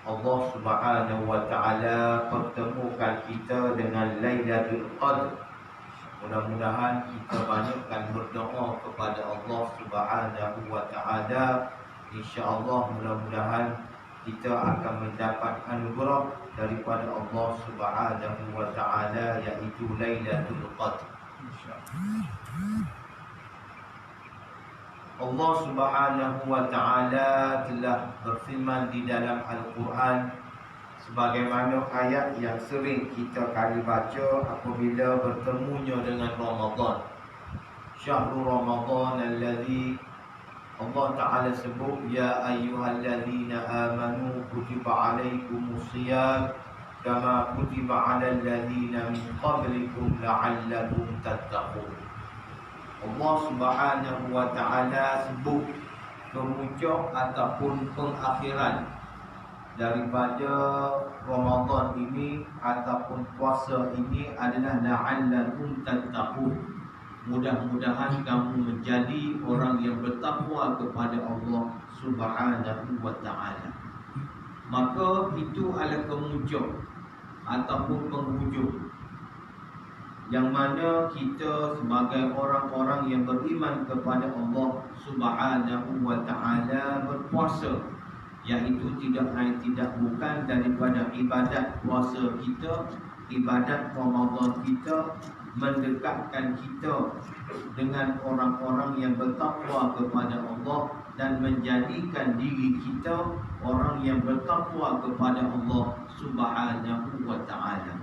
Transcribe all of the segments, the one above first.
Allah Subhanahu wa taala pertemukan kita dengan Lailatul Qadr. Mudah-mudahan kita banyakkan berdoa kepada Allah Subhanahu wa taala. Insya-Allah mudah-mudahan kita akan mendapat anugerah daripada Allah Subhanahu wa taala, iaitu Lailatul Qadr. Allah Subhanahu wa taala telah berfirman di dalam Al-Quran sebagaimana ayat yang sering kita kali baca apabila bertemunya dengan Ramadan. Syahrul Ramadan alladhi, Allah Ta'ala sebut, ya ayyuhalladzina amanu kutiba alaikumusiyam kama kutiba alal ladzina min qablikum la'allakum tattaqun. Allah Subhanahu wa taala sebut kemuncak ataupun pengakhiran daripada Ramadan ini ataupun puasa ini adalah la'allakum tattaqun. Mudah-mudahan kamu menjadi orang yang bertakwa kepada Allah Subhanahu wa taala. Maka itu adalah kemuncak ataupun penghujung yang mana kita sebagai orang-orang yang beriman kepada Allah Subhanahu wa taala berpuasa, iaitu tidak lain tidak bukan daripada ibadat puasa kita, ibadat Ramadan kita, mendekatkan kita dengan orang-orang yang bertakwa kepada Allah dan menjadikan diri kita orang yang bertakwa kepada Allah Subhanahu wa taala.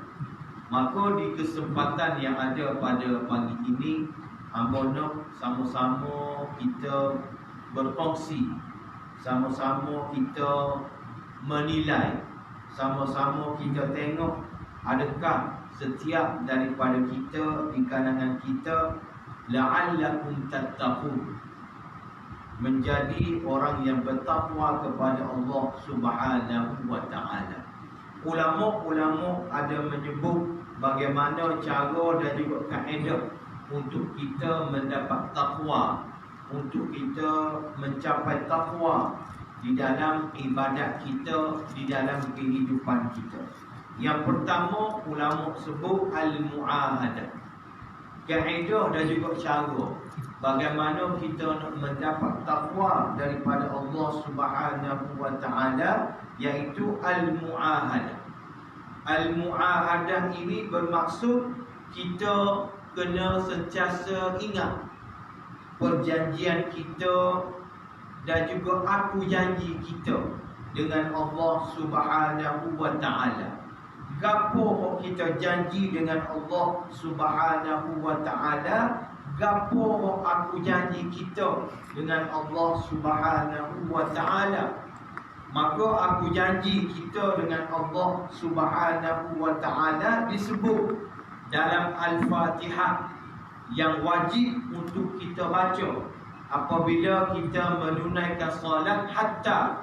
Maka di kesempatan yang ada pada pagi ini, amono sama-sama kita berkongsi, sama-sama kita menilai, sama-sama kita tengok adakah setiap daripada kita di kalangan kita la'allakum tattaqun, menjadi orang yang bertakwa kepada Allah Subhanahu wa taala. Ulama-ulama ada menyebut bagaimana cara dan juga kaedah untuk kita mendapat takwa, untuk kita mencapai takwa di dalam ibadat kita, di dalam kehidupan kita. Yang pertama, ulama sebut al-mu'ahadah, kaedah dan juga cara bagaimana kita nak mendapat takwa daripada Allah Subhanahu wa taala, iaitu al-mu'ahadah. Al-mu'ahadah ini bermaksud kita kena sentiasa ingat perjanjian kita dan juga aku janji kita dengan Allah Subhanahu wa taala. Gapo kita janji dengan Allah Subhanahu wa taala, gapo aku janji kita dengan Allah Subhanahu wa taala. Maka aku janji kita dengan Allah Subhanahu wa taala disebut dalam Al-Fatihah yang wajib untuk kita baca apabila kita menunaikan solat, hatta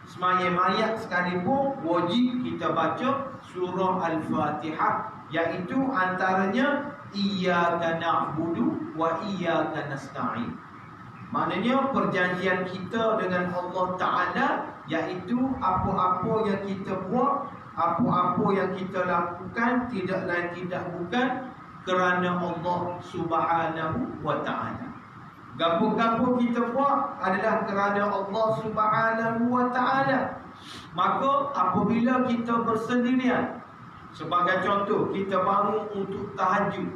sembahyang mayat sekalipun wajib kita baca surah Al-Fatihah, iaitu antaranya iyyaka na'budu wa iyyaka nasta'in. Maknanya perjanjian kita dengan Allah Ta'ala, iaitu apa-apa yang kita buat, apa-apa yang kita lakukan tidak lain tidak bukan kerana Allah Subhanahu wa ta'ala. Gapo-gapo kita buat adalah kerana Allah Subhanahu wa ta'ala. Maka apabila kita bersendirian, sebagai contoh, kita bangun untuk tahajud,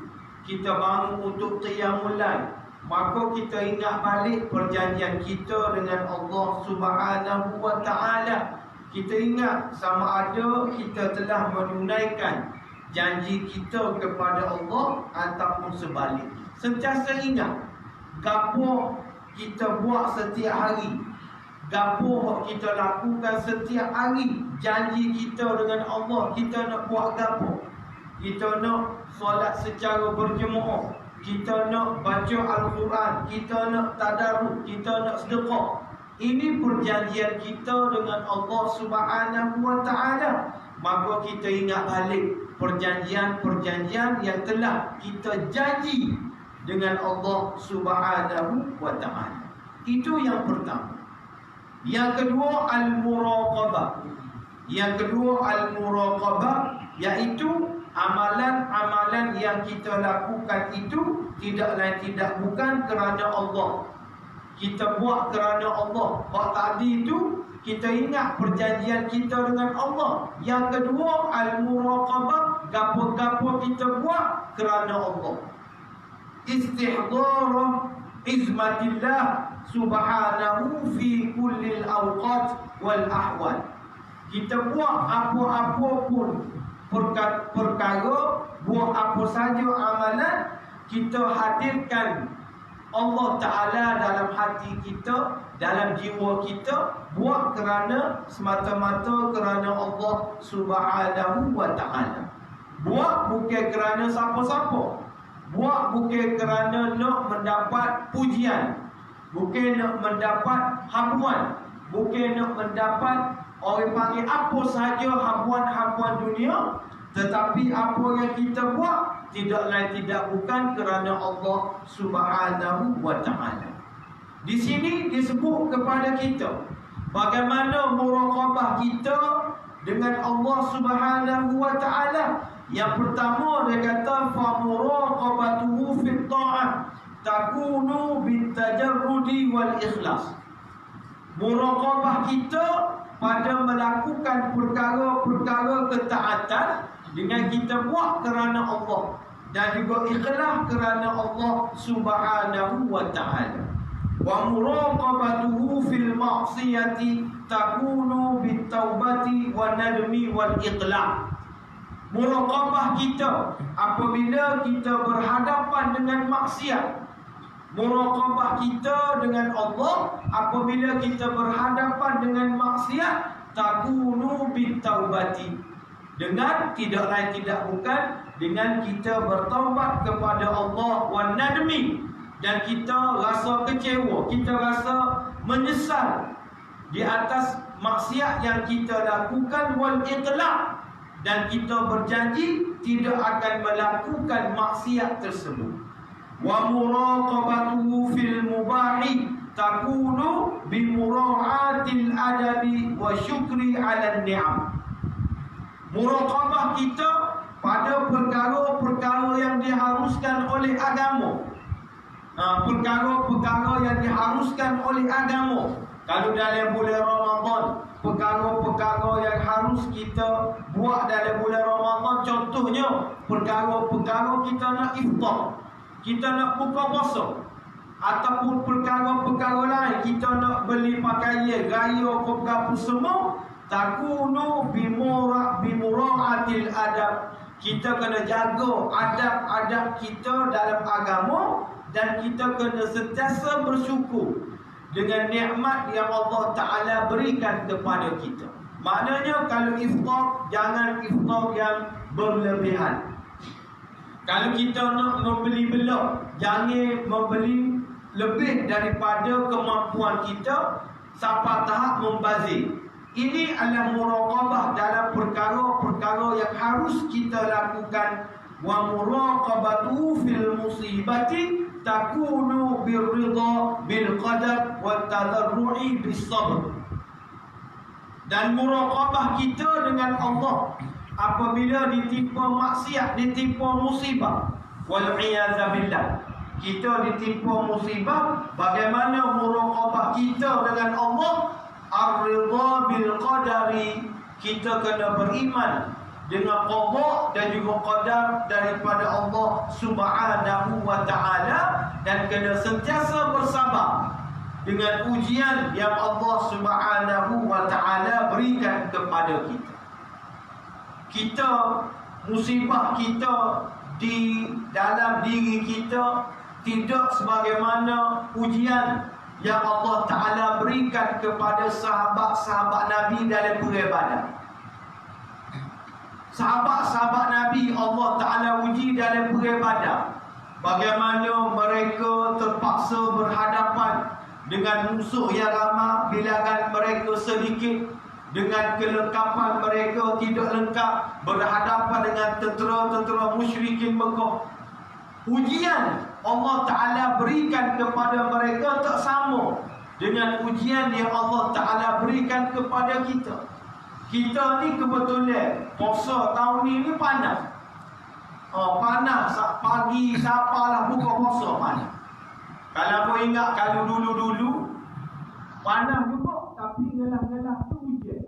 kita bangun untuk qiyamul lail, maka kita ingat balik perjanjian kita dengan Allah Subhanahu wa ta'ala. Kita ingat sama ada kita telah menunaikan janji kita kepada Allah ataupun sebaliknya. Sentiasa ingat gapo kita buat setiap hari, gapo kita lakukan setiap hari, janji kita dengan Allah. Kita nak buat gapo? Kita nak solat secara berjemaah, kita nak baca Al-Quran, kita nak tadarus, kita nak sedekah. Ini perjanjian kita dengan Allah Subhanahu wa ta'ala. Maka kita ingat balik perjanjian-perjanjian yang telah kita janji dengan Allah Subhanahu wa ta'ala. Itu yang pertama. Yang kedua, al-muraqabah. Yang kedua al-muraqabah, iaitu amalan-amalan yang kita lakukan itu tidak lain tidak bukan kerana Allah. Kita buat kerana Allah. Hak tadi itu kita ingat perjanjian kita dengan Allah. Yang kedua al-muraqabah, gapo-gapo kita buat kerana Allah. Istihdar izmatillah subhanahu fi kulli al-awqat wal ahwal. Kita buat apa-apa pun perkara, buat apa saja amalan, kita hadirkan Allah Ta'ala dalam hati kita, dalam jiwa kita, buat kerana semata-mata kerana Allah Subhanahu wa Ta'ala. Buat bukan kerana siapa-siapa. Buat bukan kerana nak mendapat pujian, bukan nak mendapat habuan, bukan nak mendapat orang panggil apa sahaja habuan-habuan dunia. Tetapi apa yang kita buat tidak lain tidak bukan kerana Allah Subhanahu wa Ta'ala. Di sini disebut kepada kita bagaimana muraqabah kita dengan Allah Subhanahu wa Ta'ala. Yang pertama dia kata fa muraqabatuhu fit ta'ah takunu bit tajarrudi wal ikhlas. Muraqabah kita pada melakukan perkara-perkara ketaatan dengan kita buat kerana Allah dan juga ikhlas kerana Allah Subhanahu wa Ta'ala. Wa muraqabatuhu fil ma'siyati takunu bit taubati wan nadmi wal iqla'. Muraqabah kita apabila kita berhadapan dengan maksiat. Muraqabah kita dengan Allah apabila kita berhadapan dengan maksiat, takunu bit taubati, dengan tidak lain tidak bukan dengan kita bertaubat kepada Allah, wan nadmi, dan kita rasa kecewa, kita rasa menyesal di atas maksiat yang kita lakukan, wal iqla', dan kita berjanji tidak akan melakukan maksiat tersebut. Wa muraqabatuhu fil mubahi takunu bi mura'atil adabi wa syukri 'ala ni'am. Muraqabah kita pada perkara-perkara yang diharuskan oleh agama. Perkara-perkara yang diharuskan oleh agama. Kalau dalam bulan Ramadan, perkara-perkara yang harus kita buat dalam bulan Ramadan, contohnya perkara-perkara kita nak iftar, kita nak buka puasa, ataupun perkara-perkara lain, kita nak beli pakaian, raya, apa semua, takunu bimura'atil adab. Kita kena jaga adab-adab kita dalam agama, dan kita kena sentiasa bersyukur dengan nikmat yang Allah Ta'ala berikan kepada kita. Maknanya kalau iftar, jangan iftar yang berlebihan. Kalau kita nak membeli belak, jangan membeli lebih daripada kemampuan kita sampai tahap membazir. Ini adalah muraqabah dalam perkara-perkara yang harus kita lakukan. Wa muraqabatu fil musibati takunu birridha bil qadar wa tadarru'i bis sabr. Dan muraqabah kita dengan Allah apabila ditimpa maksiat, ditimpa musibah, wal iyadza billah, kita ditimpa musibah, bagaimana muraqabah kita dengan Allah? Ar-ridha bil qadari, kita kena beriman dengan qada dan juga qadar daripada Allah Subhanahu wa Ta'ala, dan kena sentiasa bersabar dengan ujian yang Allah Subhanahu wa Ta'ala berikan kepada kita. Kita, musibah kita di dalam diri kita tidak sebagaimana ujian yang Allah Ta'ala berikan kepada sahabat-sahabat Nabi dalam perang Badar. Sahabat-sahabat Nabi Allah Ta'ala uji dalam perang Badar, bagaimana mereka terpaksa berhadapan dengan musuh yang ramai, bilangan mereka sedikit, dengan kelengkapan mereka tidak lengkap, berhadapan dengan tentera-tentera musyrikin Mekah. Ujian Allah Ta'ala berikan kepada mereka tak sama dengan ujian yang Allah Ta'ala berikan kepada kita. Kita ni kebetulan puasa tahun ni panas. Panas pagi siapalah buka puasa panas. Kalau kau ingat kalau dulu-dulu panas juga tapi gelah-gelah tu hujan.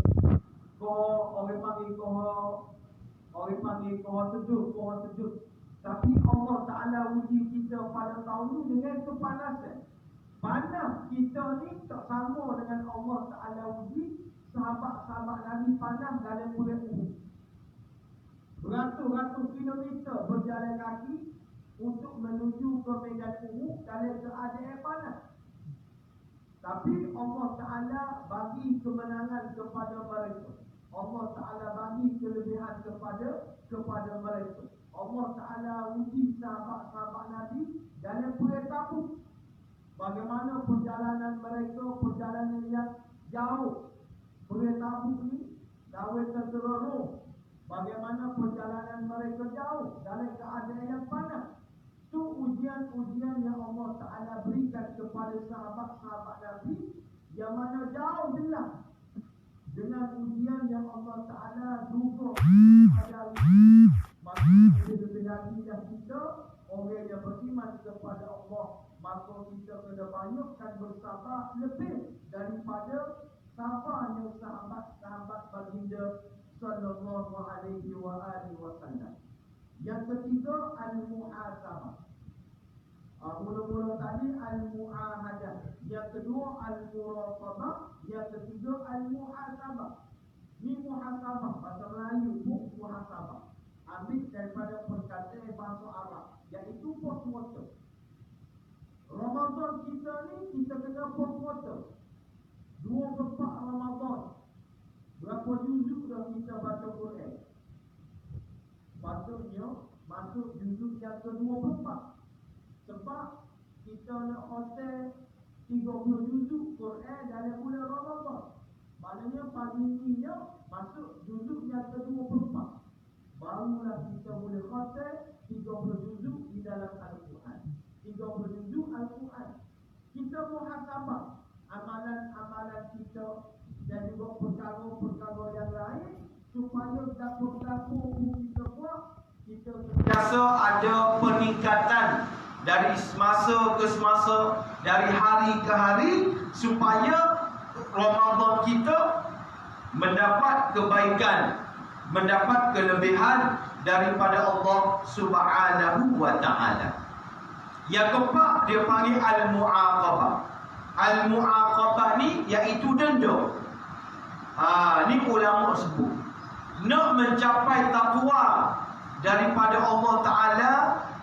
Orang panggil sejuk. Tapi Allah Ta'ala uji kita pada tahun ni dengan kepanasan. Panas kita ni tak sama dengan Allah Ta'ala uji sahabat-sahabat Nabi panas dalam bulan Uhud. Beratus-ratus kilometer berjalan kaki untuk menuju ke medan Uhud dalam keadaan panas. Tapi Allah Ta'ala bagi kemenangan kepada mereka. Allah Ta'ala bagi kelebihan kepada mereka. Allah Ta'ala uji sahabat-sahabat Nabi dalam perang Tabuk. Bagaimana perjalanan mereka, perjalanan yang jauh. Perang Tabuk ni dawai terseroro. Bagaimana perjalanan mereka jauh dalam keadaan yang panas. Itu ujian-ujian yang Allah Ta'ala berikan kepada sahabat-sahabat Nabi yang mana jauh jelas dengan ujian yang Allah Ta'ala duga pada maka lebih lagi dah kita orang yang beriman kepada Allah, maka kita kena banyakkan bersabar lebih daripada sabarnya sahabat-sahabat baginda sallallahu alaihi wasallam. Yang ketiga, al-muhasabah. Mula-mula tadi al-muahadah. Yang kedua al-muraqabah. Yang ketiga al-muhasabah. Ni muhasabah bahasa Melayu, muhasabah. Ambil daripada perkataan bahasa Arab, iaitu post-mortem. Ramadan kita ni kita kena post-mortem. 24 Ramadan. Berapa juzuk dah kita baca Quran? Patutnya masuk juzuk yang ke-24. Sebab kita nak hotel 30 juzuk Quran dalam bulan Ramadan. Maknanya pagi ni masuk juzuk yang ke-24. Barulah kita boleh hotel 30 juzuk di dalam Al-Quran. 30 juzuk Al-Quran. Kita muhasabah amalan-amalan kita dan juga perkara-perkara yang lain supaya dapur-dapur kita buat, kita sentiasa ada peningkatan dari semasa ke semasa, dari hari ke hari, supaya Ramadan kita mendapat kebaikan, mendapat kelebihan daripada Allah Subhanahu wa Ta'ala. Yang keempat dia panggil al-mu'aqabah. Al-mu'aqabah ni iaitu denda. Ni ulama sebut, nak mencapai takwa daripada Allah Ta'ala,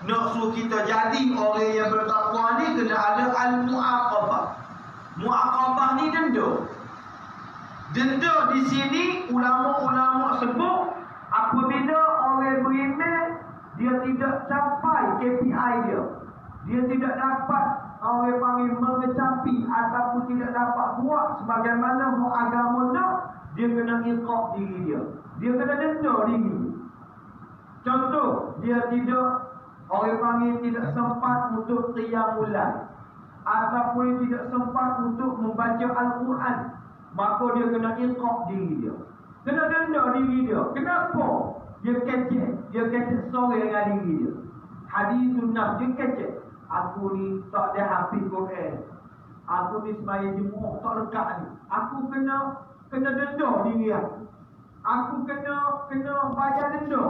nak suruh kita jadi orang yang bertakwa ni, kena ada al-mu'aqabah. Mu'aqabah ni denda. Denda di sini ulama-ulama sebut apabila orang beriman dia tidak capai KPI dia tidak dapat orang panggil mengecapi ataupun tidak dapat buat sebagaimana agama nak, dia kena iqab diri dia kena denda diri. Contoh, dia tidak, orang panggil tidak sempat untuk qiyamul lail ataupun tidak sempat untuk membaca Al-Quran, maka dia kena iqab diri dia, kena denda diri dia. Kenapa? Dia kecek sore dengan diri dia. Hadisun nafs, dia kecek. Aku ni tak ada hafiz Quran, aku ni sembahyang Jumaat tak lekat ni, aku kena denda diri aku kena bayar denda.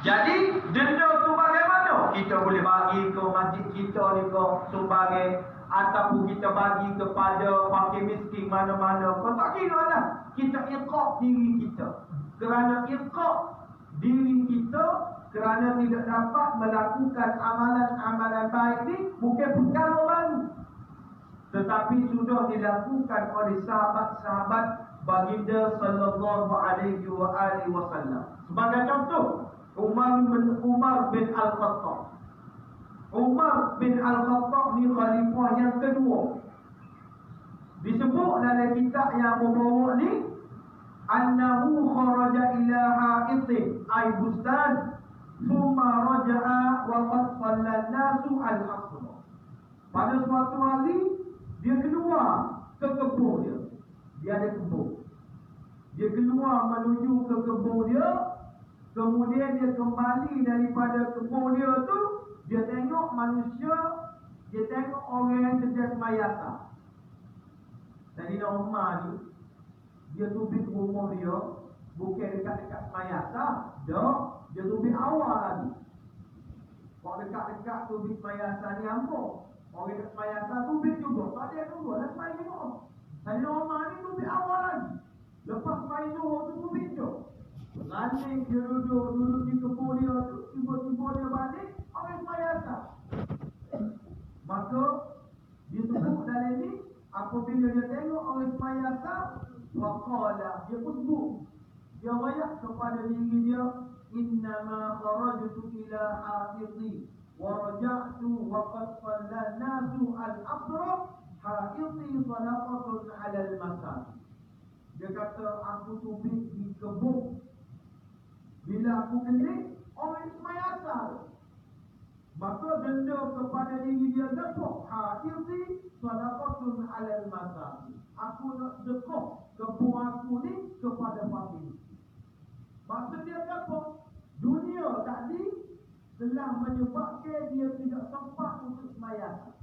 Jadi denda tu bagaimana? Kita boleh bagi ke masjid kita ni ke sumbangan, ataupun kita bagi kepada fakir miskin mana-mana. Kau tak kira lah. Kita iqab diri kita. Kerana iqab diri kita, kerana tidak dapat melakukan amalan-amalan baik ni, bukan perkara baru, tetapi sudah dilakukan oleh sahabat-sahabat baginda sallallahu alaihi wasallam. Sebagai contoh, Umar bin Al-Khattab. Umar bin Al-Khattab ni khalifah yang kedua. Disebut dalam kitab yang membawa ni, annahu kharaja ila ha'itin ay bustan thumma raja'a wa qad shalla an-nasu al-asr. Pada suatu hari dia keluar ke kebun dia ada kebun. Dia keluar menuju ke kebun dia, kemudian dia kembali daripada kebun dia tu, dia tengok manusia, dia tengok orang yang sedang semayata. Sayyidina Umar ni, dia tubik rumah dia, bukan dekat-dekat semayata, dia tubik awal lagi. Kalau dekat-dekat tubik semayata ni apa? Orang dekat semayata tubik juga, tak ada juga, dah semai juga. Sayyidina Umar ni tubik awal lagi. Lepas semai zuhur tu tubik je. Lalu dia duduk di kebun dia tu, tiba-tiba dia balik, orang semayata. Maka dia sebut dalam ni, apabila dia tengok orang semayata, waqala, dia pun sebut, dia rayak kepada diri dia, innama kharajtu ila hafidhi wa raja'tu wa qad salla nasu al-asra hafidhi sadaqatun ala al-masajid. Dia kata, aku tubik di kebun, bila aku kelik, orang semayata. Maka denda kepada diri dia dapuk hafidhi sadaqatun ala al-masajid. Aku nak sedekah kebun aku ni kepada fakir. Maksud dia apa? Dunia tadi telah menyebabkan dia tidak sempat untuk semayang.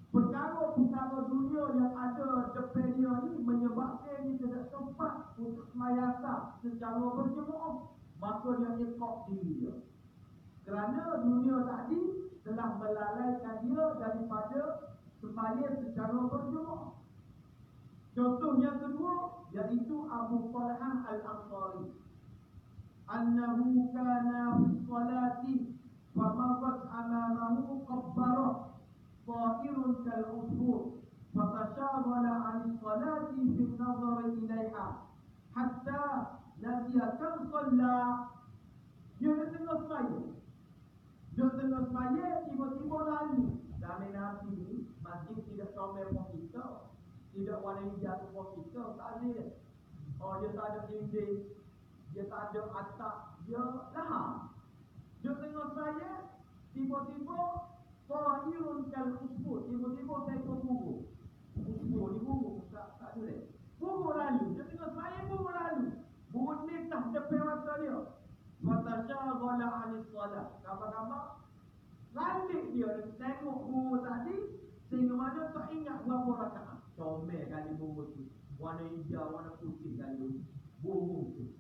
Perkara-perkara dunia yang ada depan dia ni menyebabkan dia tidak sempat untuk semayang secara berjemaah. Maka dia ikut diri dia. Kerana dunia tadi telah melalaikan dia daripada semayang secara berjemaah. Contoh yang kedua, iaitu Abu Talhah Al-Ansari. Annahu kana fi salati famadat amamahu qabbarah ta'irun kal-usfur fatashaghala 'an salati fi an-nazar ilayha hatta nasiya kam shalla. Dia tengah semaya, tiba-tiba lalu. Zaman Nabi ni, masjid tidak comel pun kita, tidak warna hijau pun kita, tak ada. Oh, dia tak ada dinding, dia tak ada atap, dia lahar. Dia tengah semaya, tiba-tiba ta'irun kal-usfur, tiba-tiba seekor burung. Usfur ni burung, tak ada. Burung lalu, dia tengah semaya, burung lalu. Burung ni tak depan mata dia. Fatashaghala 'anis salat. Kabar-kabar balik dia tengok burung tadi, sehingga mana tak ingat berapa rakaat. Comel kali burung tu, warna hijau, warna putih kali burung tu.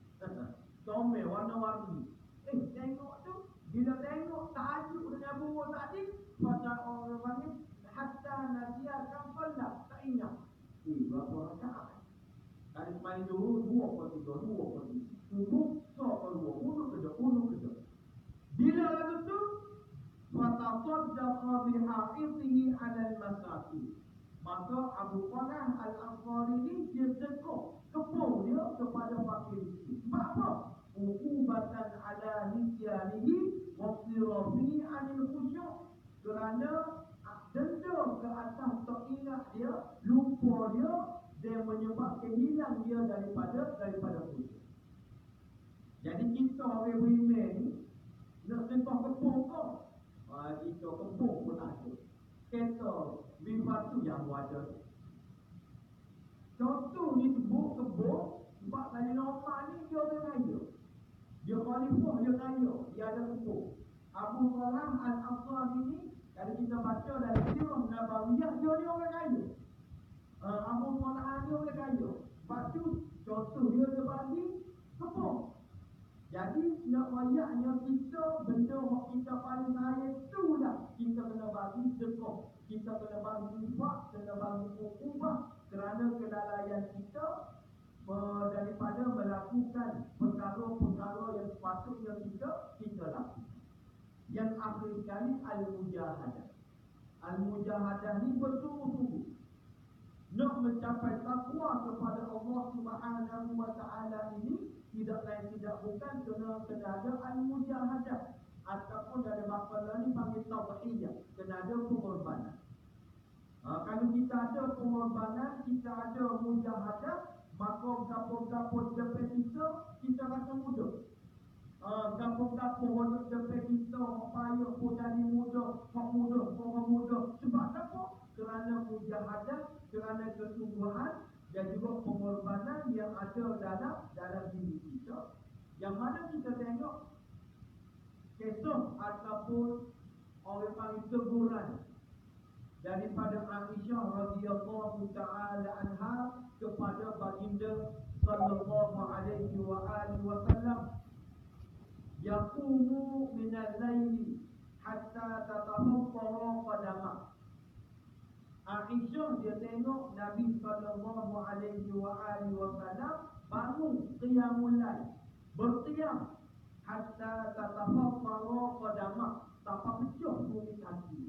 Comel, warna-warni. Tengok tu, bila tengok tajuk dengan burung tadi, pada orang panggil hatta nasiyakan salat, tak ingat berapa rakaat. Kali semain dulu, 2 per 3. Subuh, soal 2, unu kerja. Bila lagu tu, fatasaddaqa biha'idhihi 'ala al-masakin. Maka Abu Talhah Al-Ansari ni dia sedekah kebun dia kepada fakir miskin. Sebab apa? Uqubatan 'ala nisyanihi wa sirafihi 'anil khusyuk. Kerana denda ke atas tak ingat dia, lupa dia, dan menyebabkan hilang dia daripada khusyuk. Jadi kita orang beriman ni nak sedekah kebun kau. Kita kebun pun ada. Kereta batu yang ada. Contoh ni sebut kebun, sebab tadi normal ni dia orang kaya. Dia khalifah, dia kaya, dia ada kebun. Abu Talhah Al-Ansari ni, kalau kita baca dalam sirah Nabawiyah, dia ni orang kaya. Abu Talhah ni orang kaya. Sebab tu contoh dia bagi kebun. Jadi nak wayaknya kita, benda yang kita paling sayang itulah kita kena bagi sedekah, kita kena bagi infak, kena bagi ukubah kerana kelalaian kita daripada melakukan perkara-perkara yang sepatutnya kita lakukan. Yang akhir sekali al-mujahadah. Al-mujahadah ni bersungguh-sungguh nak mencapai takwa kepada Allah Subhanahu wa taala ini tidak lain tidak bukan kena ada al-mujahadah, ataupun dari bahasa ni panggil tadhiyah, kena ada pengorbanan. Kalau kita ada pengorbanan, kita ada mujahadah, maka gapo-gapo depan kita rasa mudah. Gapo-gapo orang depan kita payah pun jadi mudah, orang mudah. Sebab apa? Kerana mujahadah, kerana kesungguhan dan juga pengorbanan yang ada ada dalam diri kita, yang mana kita tengok kisah ataupun orang panggil teguran daripada Aisyah radhiyallahu taala anha kepada baginda sallallahu alaihi wasallam, yaqumu min al-laili hatta tatafakkara qadamah. Aisyah dia tengok Nabi sallallahu alaihi wasallam bangun qiyamul lail, berqiyam hatta tatafakkara qadamah, sampai pecah bumi kaki.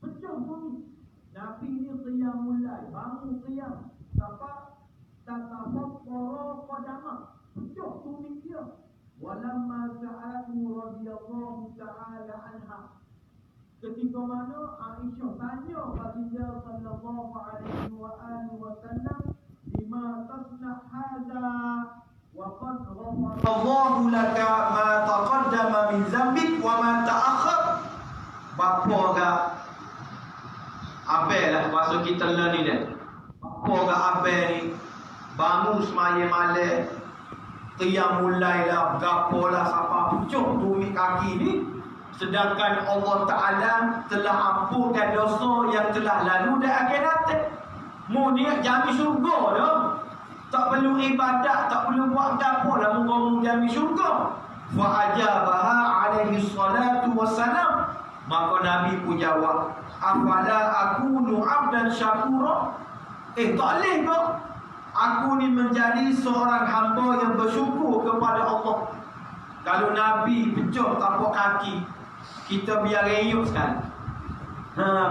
Pecah bumi. Nabi ni qiyamul lail, bangun qiyam sampai tatafakkara qadamah, pecah bumi dia. Walamma sa'atu radhiyallahu ta'ala anha, ketika mana Aisyah tanya baginda sallallahu alaihi wasallam, lima tasna hadza wa qad ghafara Allahu laka ma taqaddama min dzambik wa ma ta'akhkhar. Bapa gak abel lah masuk kita learn ni dah. Bapa gak abel ni bangun semaya malam, qiyamul lail lah, gapo lah sampai pucuk bumi kaki ni. Sedangkan Allah Ta'ala telah ampunkan dosa yang telah lalu dan akan datang. Mu ni jami syurga dah. Tak perlu ibadat, tak perlu buat apa lah, mu jami syurga. Fa ajabaha alaihi salatu wassalam. Maka Nabi pun jawab, afala akunu abdan syakura. Tak boleh ke aku ni menjadi seorang hamba yang bersyukur kepada Allah? Kalau Nabi pecah tapak kaki, kita biar reyuk sekali.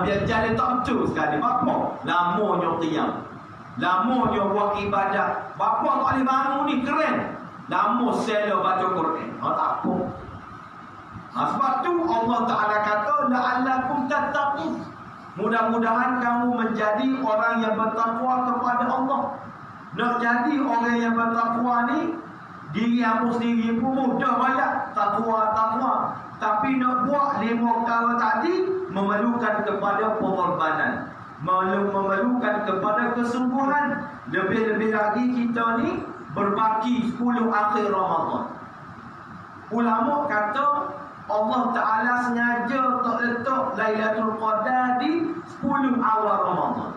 Biar jalan tak betul sekali. Bapa lamanya qiyam, lamanya buat ibadat. Bapa tak boleh bangun ni keren, lama selo baca Quran. Tak apa. Sebab tu Allah Ta'ala kata la'allakum tattaqun, mudah-mudahan kamu menjadi orang yang bertakwa kepada Allah. Nak jadi orang yang bertakwa ni, diri aku sendiri pun mudah banyak takwa. Tapi nak buat 5 perkara tadi memerlukan kepada pengorbanan, memerlukan kepada kesungguhan. Lebih-lebih lagi kita ni berbaki 10 akhir Ramadan. Ulama kata Allah Ta'ala sengaja tak letak Lailatul Qadar di 10 awal Ramadan.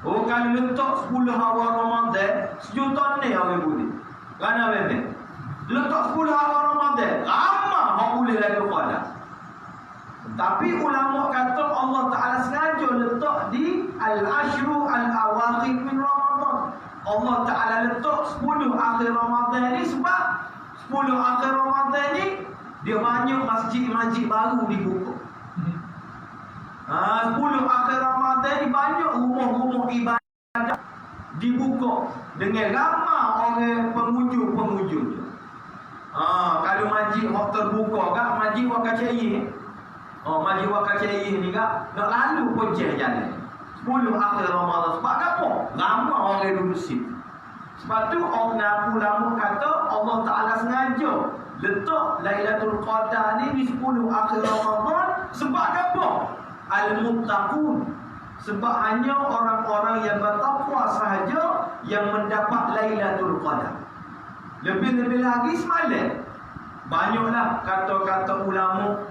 Kalau letak 10 awal Ramadan, sejuta ni orang boleh. Kerana memang letak 10 awal Ramadan, ramah orang boleh Lailatul Qadar. Tapi ulama kata Allah Ta'ala sengaja letak di Al-Ashru Al-Awakhir min Ramadan. Allah Ta'ala letak 10 akhir Ramadan ni sebab 10 akhir Ramadan ni dia banyak masjid-masjid baru dibuka. 10 akhir Ramadan ni banyak rumah-rumah ibadat dibuka dengan ramai orang pengunjung-pengunjung. Kalau masjid yang terbuka kan, masjid Wakaf Syariah. Masjid Wakaf Syariah ni kan nak lalu pun jalan 10 akhir Ramadan. Sebab apa? Ramai orang duduk situ. Sebab tu orang ulama kata Allah Ta'ala sengaja letak Lailatul Qadar ni di 10 akhir Ramadan. Sebab apa? Al-Muttaqun. Sebab hanya orang-orang yang bertakwa sahaja yang mendapat Lailatul Qadar. Lebih-lebih lagi semalam banyaklah kata-kata ulama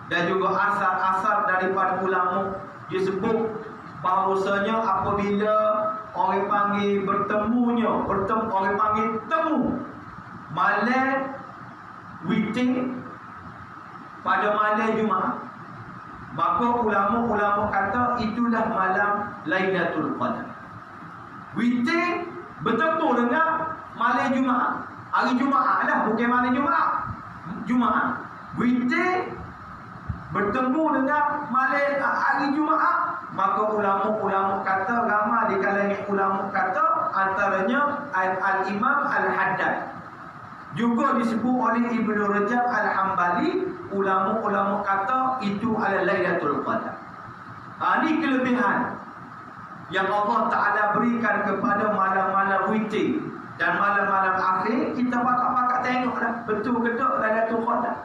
dan juga asar-asar daripada ulama disebut bahawasanya apabila orang panggil orang panggil temu malam witir pada malam Jumaat, maka ulama-ulama kata itulah malam Lailatul Qadar. Witir betul-betul dengan malam Jumaat, hari Jumaat lah, bukan malam Jumaat. Witir bertemu dengan malam hari Jumaat, maka ulama-ulama kata, ramai di kalangan ulama kata, antaranya Al-Imam Al-Haddad, juga disebut oleh Ibnu Rajab Al-Hambali. Ulama-ulama kata itu adalah Lailatul Qadar. Ini kelebihan yang Allah Ta'ala berikan kepada malam-malam witir dan malam-malam akhir. Kita pakat-pakat tengok dah betul ke tak Lailatul Qadar.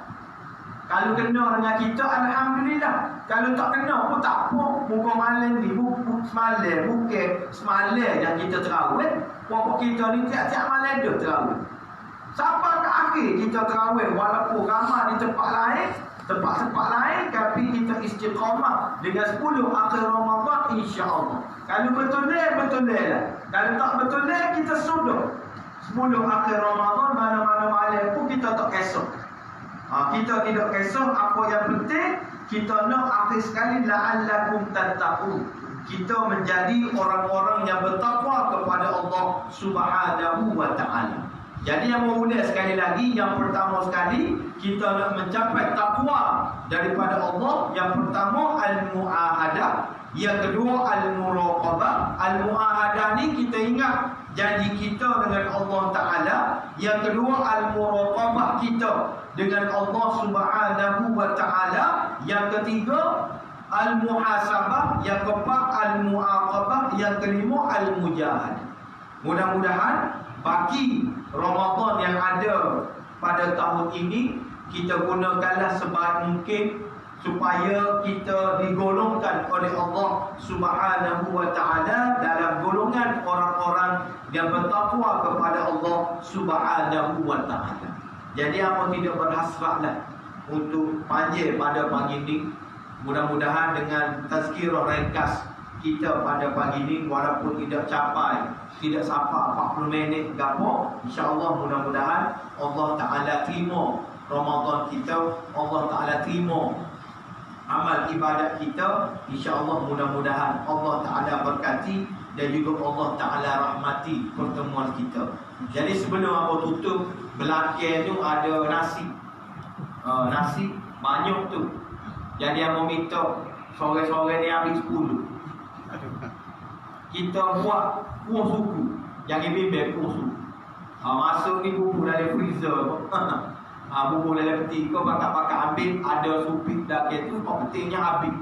Kalau kena dengan kita, alhamdulillah. Kalau tak kena pun tak apa. Muka malam ni, bukan semalam yang kita terawih. Pokok kita ni tiap-tiap malam dah terawih. Sampai ke akhir kita terawih, walaupun ramai di tempat lain, tapi kita istiqamah dengan 10 akhir Ramadan, insya-Allah. Kalau betul lah. Kalau tak betul kita sudah 10 akhir Ramadan, mana-mana malam pun kita tak kisah. Kita tidak kisah. Apa yang penting kita nak akhir sekali la'allakum tattaqun. Kita menjadi orang-orang yang bertakwa kepada Allah Subhanahu wa taala. Jadi yang mula sekali lagi, yang pertama sekali kita nak mencapai takwa daripada Allah. Yang pertama al-mu'ahadah, yang kedua al-muraqabah. Al-mu'ahadah ni kita ingat janji kita dengan Allah Ta'ala. Yang kedua al-muraqabah, kita dengan Allah Subhanahu wa Ta'ala. Yang ketiga al-muhasabah, yang keempat al-mu'aqabah, yang kelima al-mujahadah. Mudah-mudahan bagi Ramadan yang ada pada tahun ini, kita gunakanlah sebaik mungkin supaya kita digolongkan oleh Allah Subhanahu wa taala dalam golongan orang-orang yang bertakwa kepada Allah Subhanahu wa taala. Jadi apa tidak berhasratlah untuk panjang pada pagi ini. Mudah-mudahan dengan tazkirah ringkas kita pada pagi ini, walaupun tidak sampai 40 minit gapo, insya-Allah mudah-mudahan Allah Taala terima Ramadan kita, Allah Taala terima amal ibadat kita, insya-Allah. Mudah-mudahan Allah Taala berkati dan juga Allah Taala rahmati pertemuan kita. Jadi sebelum aku tutup, belakang tu ada nasi. Nasi banyak tu. Jadi aku minta sore-sore ni habis 10. Kita buat kuah suku. Jangan bimbing kuah suku. Masuk ni bubur dalam freezer. Bubur dalam peti. Kau bakar-bakar ambil. Ada supit dah tu. Kau pentingnya habis.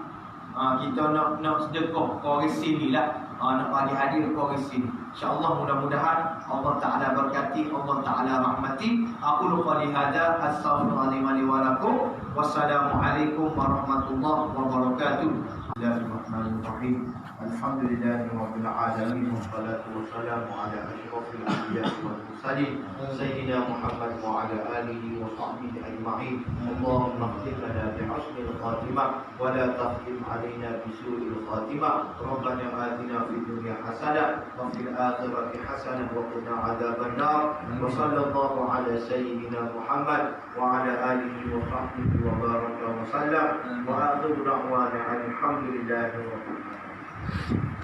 Kita nak sedekah kau resin ni lah. Nak bagi hadiah kau resin. InsyaAllah mudah-mudahan Allah Ta'ala berkati, Allah Ta'ala rahmati. Aku lupa lihada. Assalamualaikum warahmatullahi wabarakatuh. Wassalamualaikum warahmatullahi wabarakatuh. Bismillahirrahmanirrahim. Alhamdulillahi rabbil alamin, wassalatu wassalamu ala asyrafil anbiya'i wal mursalin sayyidina Muhammad wa ala alihi wa sahbihi ajma'in. Allahumma khtim lana bi husnil khatimah wa la takhtim alaina bi su'il khatimah. Rabbana atina fid dunya hasanah wa fil akhirati hasanah wa qina adzaban nar. Wa sallallahu ala sayyidina Muhammad wa ala alihi wa sahbihi wa baraka wa sallam. Wa akhiru da'wana alhamdulillahi rabbil alamin.